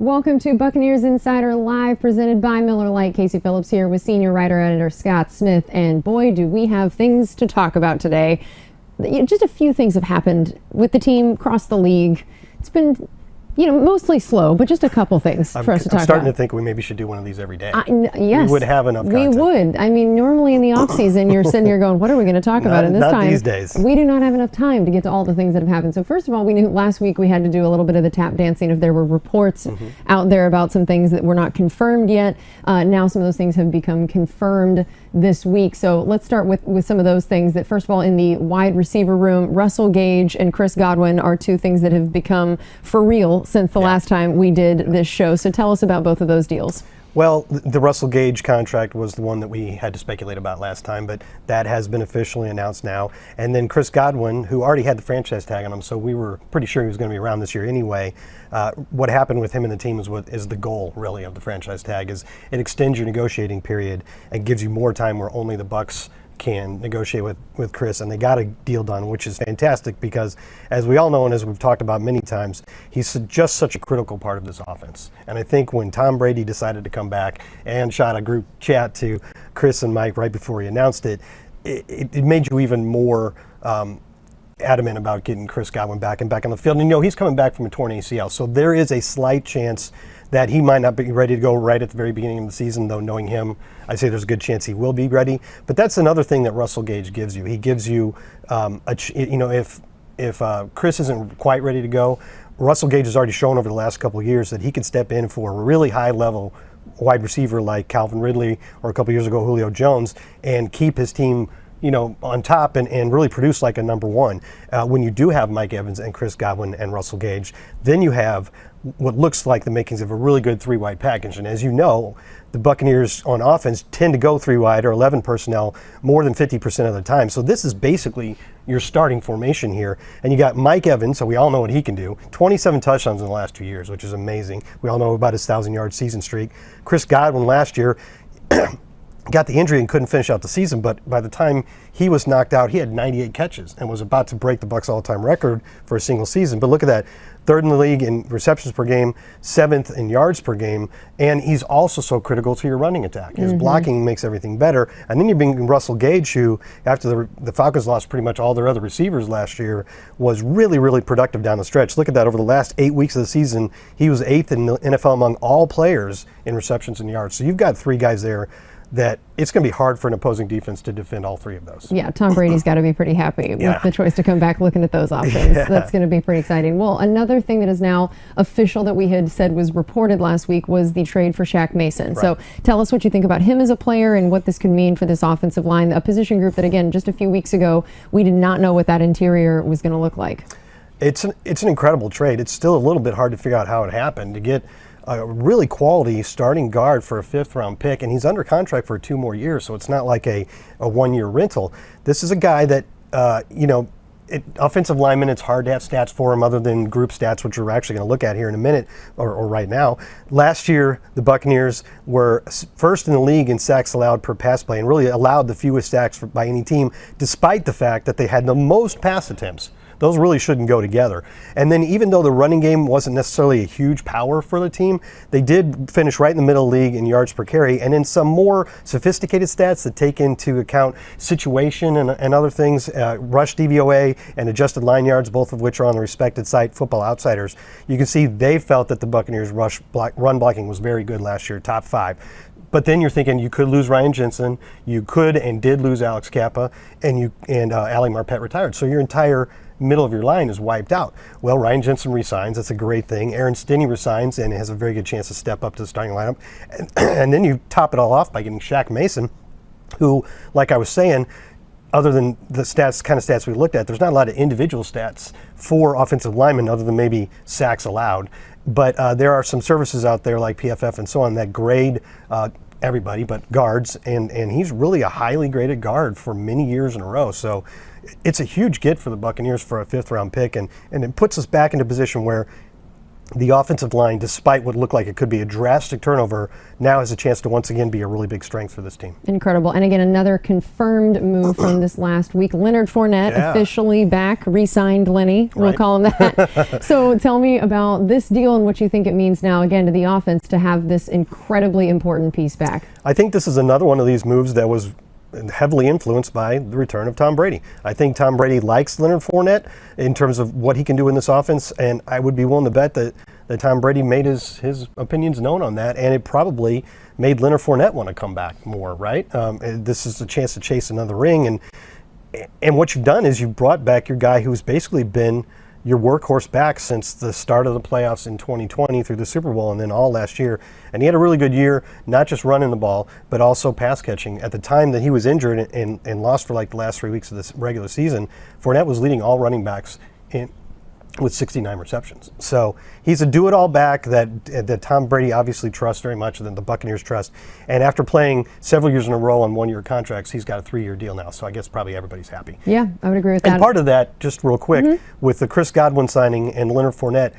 Welcome to Buccaneers Insider Live, presented by Miller Lite. Casey Phillips here with senior writer-editor Scott Smith, and boy, do we have things to talk about today. Just a few things have happened with the team across the league. It's been, mostly slow, but just a couple things for us to talk about. I'm starting to think we maybe should do one of these every day. Yes. We would have enough content. We would. I mean, normally in the offseason, you're sitting here going, what are we going to talk about? And this not time, these days. we do not have enough time to get to all the things that have happened. So first of all, we knew last week we had to do a little bit of the tap dancing if there were reports out there about some things that were not confirmed yet. Now some of those things have become confirmed this week. So let's start with some of those things. That first of all, in the wide receiver room, Russell Gage and Chris Godwin are two things that have become for real since the last time we did this show. So tell us about both of those deals. Well, the Russell Gage contract was the one that we had to speculate about last time, but that has been officially announced now. And then Chris Godwin, who already had the franchise tag on him, so we were pretty sure he was going to be around this year anyway. What happened with him and the team is the goal, really, of the franchise tag, is it extends your negotiating period and gives you more time where only the Bucs can negotiate with Chris, and they got a deal done, which is fantastic because, as we all know and as we've talked about many times, he's just such a critical part of this offense. And I think when Tom Brady decided to come back and shot a group chat to Chris and Mike right before he announced it, it made you even more adamant about getting Chris Godwin back on the field. And he's coming back from a torn ACL, so there is a slight chance that he might not be ready to go right at the very beginning of the season, though knowing him, I say there's a good chance he will be ready. But that's another thing that Russell Gage gives you. He gives you, if Chris isn't quite ready to go, Russell Gage has already shown over the last couple of years that he can step in for a really high-level wide receiver like Calvin Ridley or a couple years ago Julio Jones and keep his team on top and really produce like a number one. When you do have Mike Evans and Chris Godwin and Russell Gage, then you have what looks like the makings of a really good three-wide package. And as you know, the Buccaneers on offense tend to go three-wide or 11 personnel more than 50% of the time. So this is basically your starting formation here. And you got Mike Evans, so we all know what he can do. 27 touchdowns in the last 2 years, which is amazing. We all know about his 1,000-yard season streak. Chris Godwin last year got the injury and couldn't finish out the season, but by the time he was knocked out, he had 98 catches and was about to break the Bucs all-time record for a single season. But look at that, third in the league in receptions per game, seventh in yards per game, and he's also so critical to your running attack. His blocking makes everything better. And then you bring Russell Gage, who, after the Falcons lost pretty much all their other receivers last year, was really, really productive down the stretch. Look at that, over the last 8 weeks of the season, he was 8th in the NFL among all players in receptions and yards. So you've got three guys there that it's going to be hard for an opposing defense to defend all three of those. Yeah, Tom Brady's got to be pretty happy with the choice to come back looking at those options. That's going to be pretty exciting. Well, another thing that is now official that we had said was reported last week was the trade for Shaq Mason. Right. So tell us what you think about him as a player and what this could mean for this offensive line, a position group that, again, just a few weeks ago, we did not know what that interior was going to look like. It's an incredible trade. It's still a little bit hard to figure out how it happened, to get a really quality starting guard for a 5th-round pick, and he's under contract for 2 more years, so it's not like a 1-year rental. This is a guy that, offensive lineman, it's hard to have stats for him other than group stats, which we're actually going to look at here in a minute, or right now. Last year, the Buccaneers were first in the league in sacks allowed per pass play and really allowed the fewest sacks by any team, despite the fact that they had the most pass attempts. Those really shouldn't go together. And then even though the running game wasn't necessarily a huge power for the team, they did finish right in the middle of the league in yards per carry. And in some more sophisticated stats that take into account situation and other things, rush DVOA and adjusted line yards, both of which are on the respected site, Football Outsiders, you can see they felt that the Buccaneers' run blocking was very good last year, top 5. But then you're thinking you could lose Ryan Jensen, you could and did lose Alex Kappa, and Ali Marpet retired. So your entire middle of your line is wiped out. Well, Ryan Jensen resigns. That's a great thing. Aaron Stinney resigns and has a very good chance to step up to the starting lineup. And then you top it all off by getting Shaq Mason, who, like I was saying, other than the kind of stats we looked at, there's not a lot of individual stats for offensive linemen other than maybe sacks allowed. But there are some services out there like PFF and so on that grade everybody but guards, and he's really a highly graded guard for many years in a row. So it's a huge get for the Buccaneers for a 5th-round pick, and it puts us back into a position where the offensive line, despite what looked like it could be a drastic turnover, now has a chance to once again be a really big strength for this team. Incredible. And again, another confirmed move from this last week. Leonard Fournette officially back, re-signed Lenny. We'll call him that. So tell me about this deal and what you think it means now, again, to the offense to have this incredibly important piece back. I think this is another one of these moves that was heavily influenced by the return of Tom Brady. I think Tom Brady likes Leonard Fournette in terms of what he can do in this offense, and I would be willing to bet that Tom Brady made his opinions known on that, and it probably made Leonard Fournette want to come back more, right? This is a chance to chase another ring, and what you've done is you've brought back your guy who's basically been your workhorse back since the start of the playoffs in 2020 through the Super Bowl and then all last year. And he had a really good year, not just running the ball, but also pass catching. At the time that he was injured and lost for like the last 3 weeks of this regular season, Fournette was leading all running backs with 69 receptions. So he's a do-it-all back that Tom Brady obviously trusts very much, and that the Buccaneers trust. And after playing several years in a row on one-year contracts, he's got a 3-year deal now. So I guess probably everybody's happy. Yeah, I would agree with that. And part of that, just real quick, with the Chris Godwin signing and Leonard Fournette,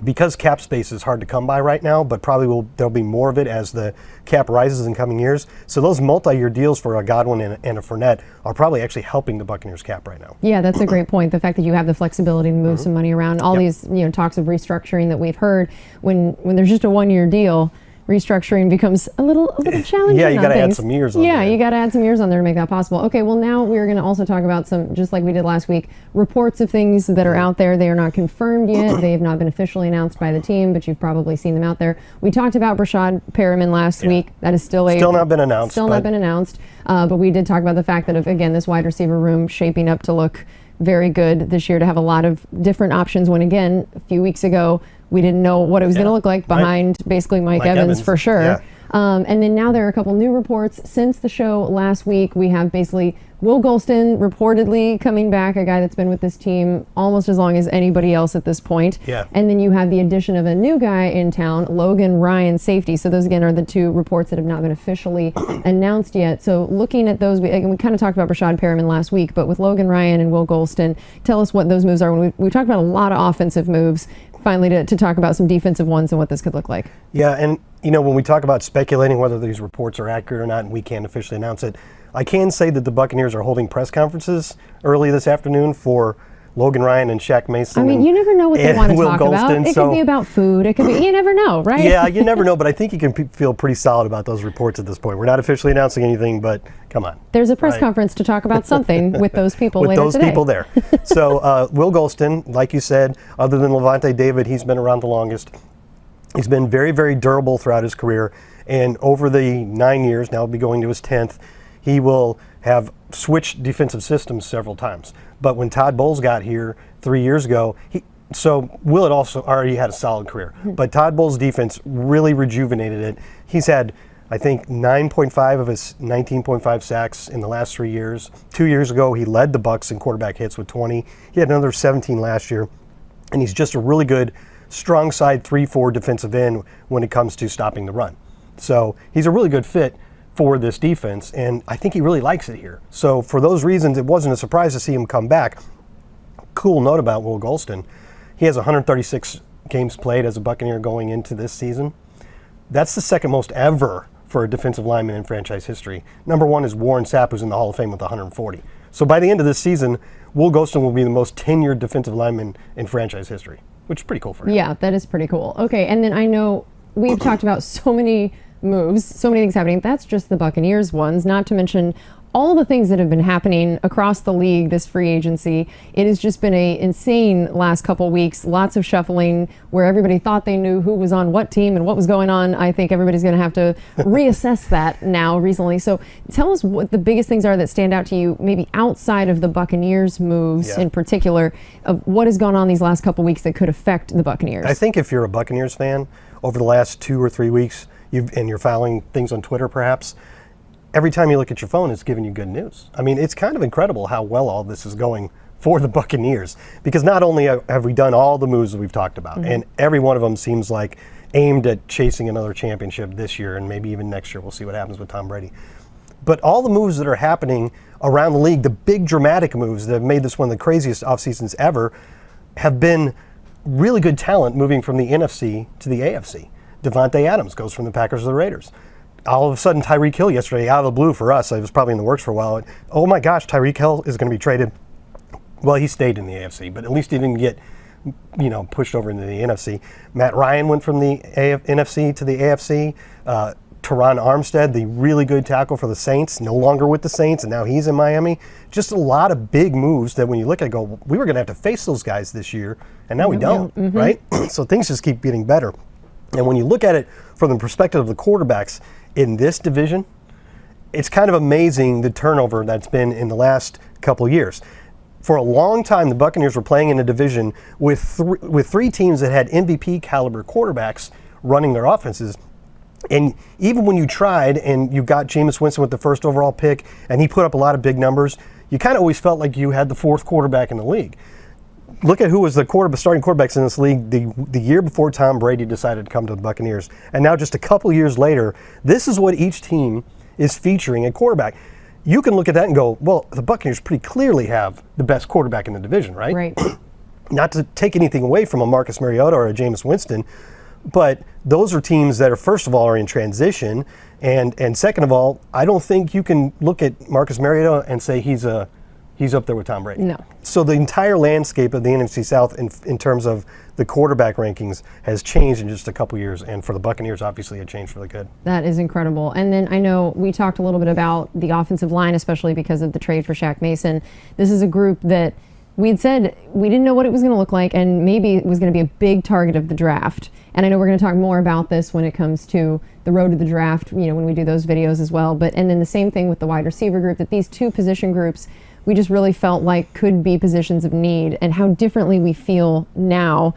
because cap space is hard to come by right now, but probably there'll be more of it as the cap rises in coming years. So those multi-year deals for a Godwin and a Fournette are probably actually helping the Buccaneers cap right now. Yeah, that's a great point. The fact that you have the flexibility to move some money around, all these talks of restructuring that we've heard, when there's just a one-year deal, restructuring becomes a little challenging. Yeah, you got to add some years on there. Yeah, you got to add some years on there to make that possible. Okay, well now we're going to also talk about some, just like we did last week, reports of things that are out there. They are not confirmed yet. They have not been officially announced by the team, but you've probably seen them out there. We talked about Brashad Perriman last week. That is still not been announced. Still not been announced. But we did talk about the fact that, again, this wide receiver room shaping up to look very good this year, to have a lot of different options, when, again, a few weeks ago, we didn't know what it was going to look like behind basically Mike Evans for sure. Yeah. And then now there are a couple new reports since the show last week. We have basically Will Golston reportedly coming back, a guy that's been with this team almost as long as anybody else at this point. Yeah. And then you have the addition of a new guy in town, Logan Ryan, safety. So those, again, are the two reports that have not been officially announced yet. So looking at those, we kind of talked about Brashad Perriman last week, but with Logan Ryan and Will Golston, tell us what those moves are. When we talked about a lot of offensive moves, finally to talk about some defensive ones and what this could look like. Yeah, and when we talk about speculating whether these reports are accurate or not, and we can't officially announce it, I can say that the Buccaneers are holding press conferences early this afternoon for Logan Ryan and Shaq Mason. I mean, you never know what they want to talk about. It could be about food. It could be, you never know, right? Yeah, you never know, but I think you can feel pretty solid about those reports at this point. We're not officially announcing anything, but come on. There's a press conference to talk about something with those people later today. With those people there. So Will Golston, like you said, other than Levante David, he's been around the longest. He's been very, very durable throughout his career, and over the 9 years, now he'll be going to his 10th, he will have switched defensive systems several times. But when Todd Bowles got here 3 years ago, Will had also already had a solid career. But Todd Bowles' defense really rejuvenated it. He's had, I think, 9.5 of his 19.5 sacks in the last 3 years. 2 years ago, he led the Bucs in quarterback hits with 20. He had another 17 last year. And he's just a really good, strong side 3-4 defensive end when it comes to stopping the run. So he's a really good fit for this defense, and I think he really likes it here. So for those reasons, it wasn't a surprise to see him come back. Cool note about Will Golston. He has 136 games played as a Buccaneer going into this season. That's the second most ever for a defensive lineman in franchise history. Number one is Warren Sapp, who's in the Hall of Fame with 140. So by the end of this season, Will Golston will be the most tenured defensive lineman in franchise history, which is pretty cool for him. Yeah, that is pretty cool. Okay, and then I know we've talked about so many moves, so many things happening. That's just the Buccaneers ones, not to mention all the things that have been happening across the league this free agency. It has just been an insane last couple weeks, lots of shuffling where everybody thought they knew who was on what team and what was going on. I think everybody's going to have to reassess that now recently. So tell us what the biggest things are that stand out to you, maybe outside of the Buccaneers moves in particular, of what has gone on these last couple weeks that could affect the Buccaneers. I think if you're a Buccaneers fan, over the last 2 or 3 weeks, and you're following things on Twitter perhaps, every time you look at your phone, it's giving you good news. I mean, it's kind of incredible how well all this is going for the Buccaneers, because not only have we done all the moves that we've talked about, and every one of them seems like aimed at chasing another championship this year and maybe even next year. We'll see what happens with Tom Brady. But all the moves that are happening around the league, the big dramatic moves that have made this one of the craziest off seasons ever, have been really good talent moving from the NFC to the AFC. Devontae Adams goes from the Packers to the Raiders. All of a sudden, Tyreek Hill yesterday, out of the blue for us, it was probably in the works for a while. Oh my gosh, Tyreek Hill is going to be traded. Well, he stayed in the AFC, but at least he didn't get, pushed over into the NFC. Matt Ryan went from the NFC to the AFC. Teron Armstead, the really good tackle for the Saints, no longer with the Saints, and now he's in Miami. Just a lot of big moves that when you look at it, go, we were going to have to face those guys this year, and now we don't, right? So things just keep getting better. And when you look at it from the perspective of the quarterbacks in this division, it's kind of amazing the turnover that's been in the last couple of years. For a long time, the Buccaneers were playing in a division with three teams that had MVP caliber quarterbacks running their offenses. And even when you tried and you got Jameis Winston with the first overall pick and he put up a lot of big numbers, you kind of always felt like you had the fourth quarterback in the league. Look at who was the starting quarterbacks in this league the year before Tom Brady decided to come to the Buccaneers. And now just a couple years later, this is what each team is featuring at quarterback. You can look at that and go, well, the Buccaneers pretty clearly have the best quarterback in the division, right? Right. Not to take anything away from a Marcus Mariota or a Jameis Winston, but those are teams that are, first of all, are in transition. And second of all, I don't think you can look at Marcus Mariota and say he's up there with Tom Brady. No. So the entire landscape of the NFC South in terms of the quarterback rankings has changed in just a couple years. And for the Buccaneers, obviously, it changed for the good. That is incredible. And then I know we talked a little bit about the offensive line, especially because of the trade for Shaq Mason. This is a group that we had said we didn't know what it was going to look like, and maybe it was going to be a big target of the draft. And I know we're going to talk more about this when it comes to the road to the draft, when we do those videos as well. And then the same thing with the wide receiver group, that these two position groups we just really felt like could be positions of need, and how differently we feel now.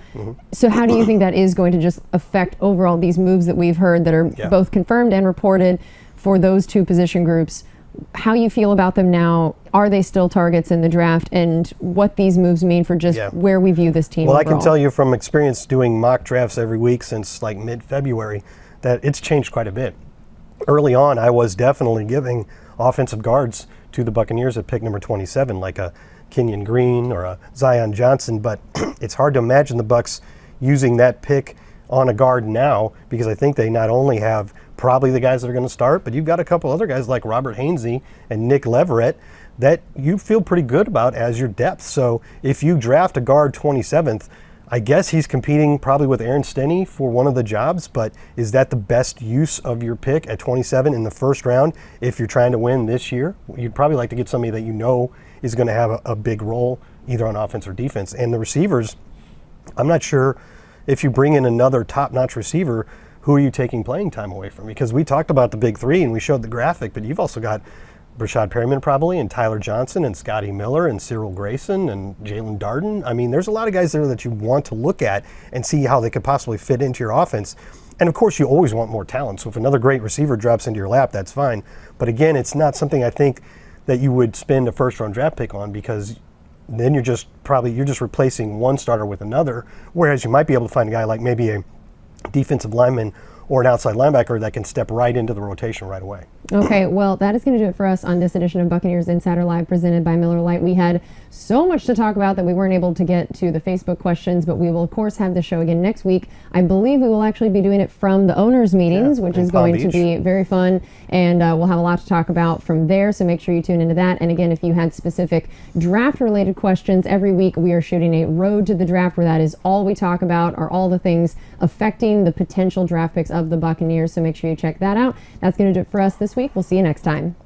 So how do you think that is going to just affect overall these moves that we've heard that are both confirmed and reported for those two position groups? How you feel about them now? Are they still targets in the draft? And what these moves mean for just where we view this team Well, overall? I can tell you from experience doing mock drafts every week since like mid-February that it's changed quite a bit. Early on, I was definitely giving offensive guards to the Buccaneers at pick number 27, like a Kenyon Green or a Zion Johnson, but it's hard to imagine the Bucs using that pick on a guard now, because I think they not only have probably the guys that are going to start, but you've got a couple other guys like Robert Hainsey and Nick Leverett that you feel pretty good about as your depth. So if you draft a guard 27th, I guess he's competing probably with Aaron Stinnie for one of the jobs, but is that the best use of your pick at 27 in the first round if you're trying to win this year? You'd probably like to get somebody that you know is going to have a big role either on offense or defense. And the receivers, I'm not sure if you bring in another top-notch receiver, who are you taking playing time away from? Because we talked about the big three and we showed the graphic, but you've also got Brashad Perryman probably, and Tyler Johnson, and Scotty Miller, and Cyril Grayson, and Jalen Darden. I mean, there's a lot of guys there that you want to look at and see how they could possibly fit into your offense. And of course, you always want more talent. So if another great receiver drops into your lap, that's fine. But again, it's not something I think that you would spend a first-round draft pick on, because then you're just replacing one starter with another, whereas you might be able to find a guy like maybe a defensive lineman or an outside linebacker that can step right into the rotation right away. Okay, well, that is going to do it for us on this edition of Buccaneers Insider Live, presented by Miller Lite. We had so much to talk about that we weren't able to get to the Facebook questions, but we will, of course, have the show again next week. I believe we will actually be doing it from the owners' meetings, which is going to be very fun, and we'll have a lot to talk about from there, so make sure you tune into that. And again, if you had specific draft-related questions, every week we are shooting a road to the draft, where that is all we talk about, are all the things affecting the potential draft picks of the Buccaneers, so make sure you check that out. That's going to do it for us this week. We'll see you next time.